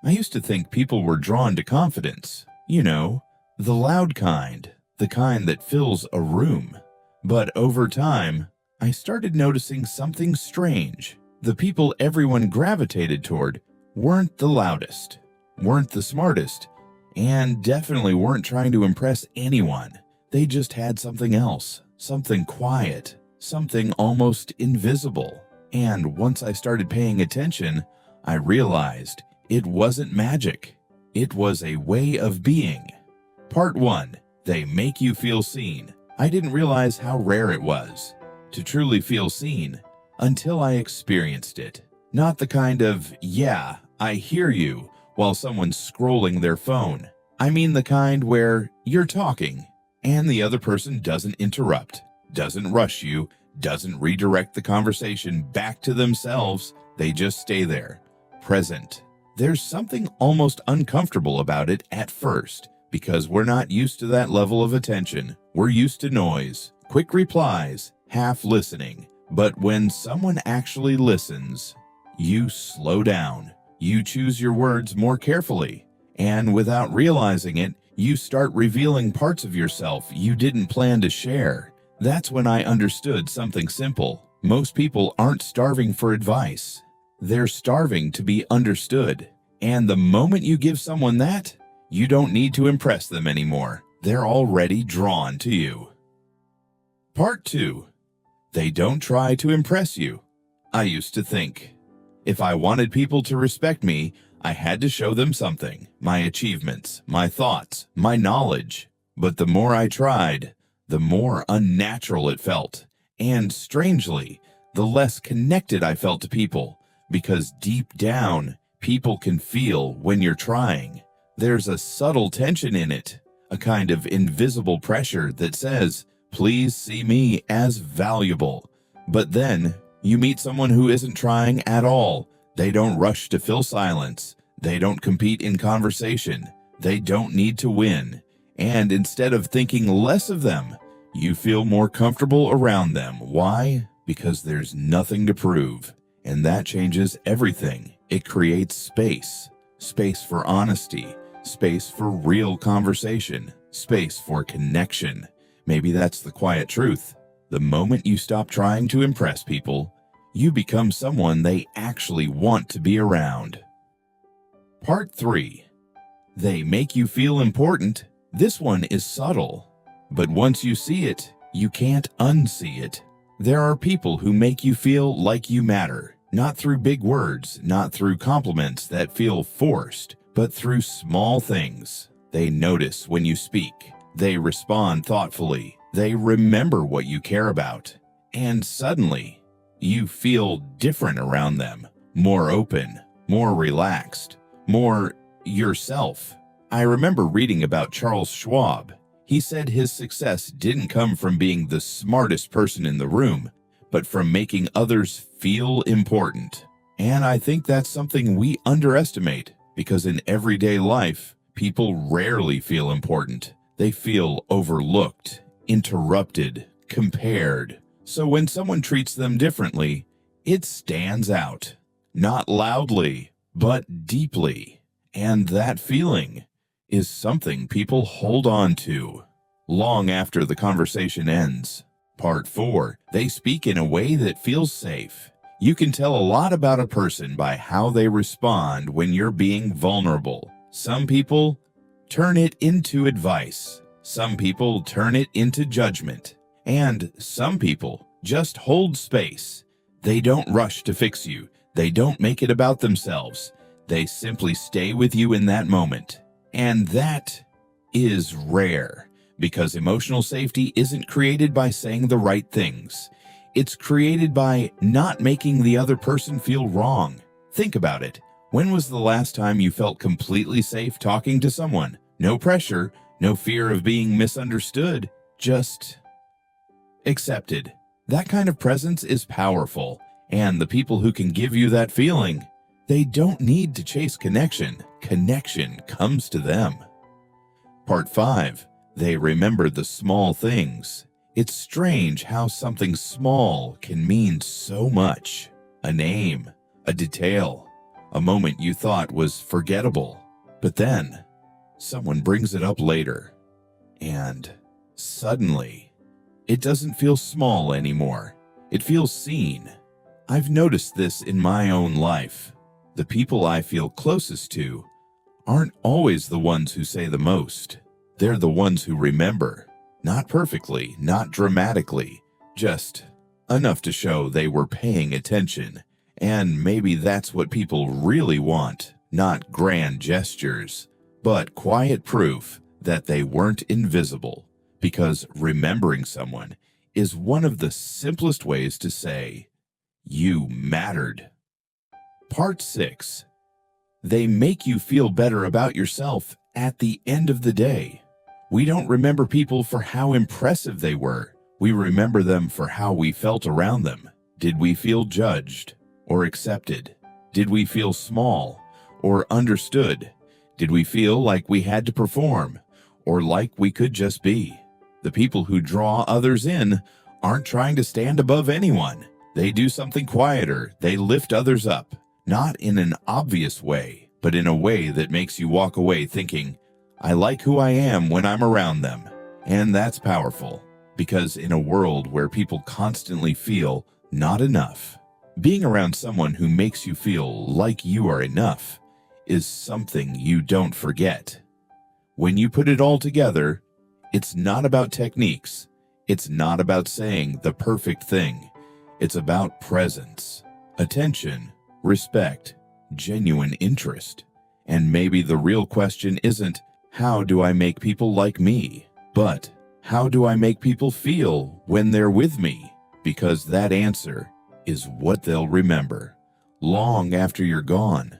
I used to think people were drawn to confidence. The loud kind, the kind that fills a room. But over time, I started noticing something strange. The people everyone gravitated toward weren't the loudest, weren't the smartest, and definitely weren't trying to impress anyone. They just had something else, something quiet, something almost invisible. And once I started paying attention, I realized it wasn't magic. It was a way of being. Part 1. They make you feel seen. I didn't realize how rare it was to truly feel seen until I experienced it. Not the kind of, yeah, I hear you, while someone's scrolling their phone. I mean the kind where you're talking and the other person doesn't interrupt, doesn't rush you, doesn't redirect the conversation back to themselves. They just stay there, present. There's something almost uncomfortable about it at first, because we're not used to that level of attention. We're used to noise, quick replies, half listening. But when someone actually listens, you slow down. You choose your words more carefully. And without realizing it, you start revealing parts of yourself you didn't plan to share. That's when I understood something simple. Most people aren't starving for advice. They're starving to be understood. And the moment you give someone that, you don't need to impress them anymore. They're already drawn to you. Part 2. They don't try to impress you. I used to think, if I wanted people to respect me, I had to show them something, my achievements, my thoughts, my knowledge. But the more I tried, the more unnatural it felt. And strangely, the less connected I felt to people, because deep down, people can feel when you're trying. There's a subtle tension in it, a kind of invisible pressure that says, please see me as valuable. But then you meet someone who isn't trying at all. They don't rush to fill silence. They don't compete in conversation. They don't need to win. And instead of thinking less of them, you feel more comfortable around them. Why? Because there's nothing to prove. And that changes everything. It creates space. Space for honesty. Space for real conversation. Space for connection. Maybe that's the quiet truth. The moment you stop trying to impress people, you become someone they actually want to be around. Part 3. They make you feel important. This one is subtle, but once you see it, you can't unsee it. There are people who make you feel like you matter, not through big words, not through compliments that feel forced, but through small things. They notice when you speak. They respond thoughtfully. They remember what you care about. And suddenly, you feel different around them, more open, more relaxed, more yourself. I remember reading about Charles Schwab. He said his success didn't come from being the smartest person in the room, but from making others feel important. And I think that's something we underestimate, because in everyday life, people rarely feel important. They feel overlooked, interrupted, compared. So when someone treats them differently, it stands out. Not loudly, but deeply. And that feeling is something people hold on to long after the conversation ends. Part 4. They speak in a way that feels safe. You can tell a lot about a person by how they respond when you're being vulnerable. Some people turn it into advice. Some people turn it into judgment. And some people just hold space. They don't rush to fix you. They don't make it about themselves. They simply stay with you in that moment. And that is rare, because emotional safety isn't created by saying the right things. It's created by not making the other person feel wrong. Think about it. When was the last time you felt completely safe talking to someone? No pressure, no fear of being misunderstood, just accepted. That kind of presence is powerful, and the people who can give you that feeling, they don't need to chase connection. Connection comes to them. Part 5. They remember the small things. It's strange how something small can mean so much. A name, a detail, a moment you thought was forgettable. But then, someone brings it up later, and suddenly, it doesn't feel small anymore. It feels seen. I've noticed this in my own life. The people I feel closest to aren't always the ones who say the most. They're the ones who remember. Not perfectly, not dramatically, just enough to show they were paying attention. And maybe that's what people really want, not grand gestures, but quiet proof that they weren't invisible. Because remembering someone is one of the simplest ways to say, you mattered. Part 6. They make you feel better about yourself at the end of the day. We don't remember people for how impressive they were. We remember them for how we felt around them. Did we feel judged or accepted? Did we feel small or understood? Did we feel like we had to perform or like we could just be? The people who draw others in aren't trying to stand above anyone. They do something quieter. They lift others up, not in an obvious way, but in a way that makes you walk away thinking, I like who I am when I'm around them. And that's powerful, because in a world where people constantly feel not enough, being around someone who makes you feel like you are enough is something you don't forget. When you put it all together, it's not about techniques. It's not about saying the perfect thing. It's about presence, attention, respect, genuine interest. And maybe the real question isn't, how do I make people like me? But how do I make people feel when they're with me? Because that answer is what they'll remember long after you're gone.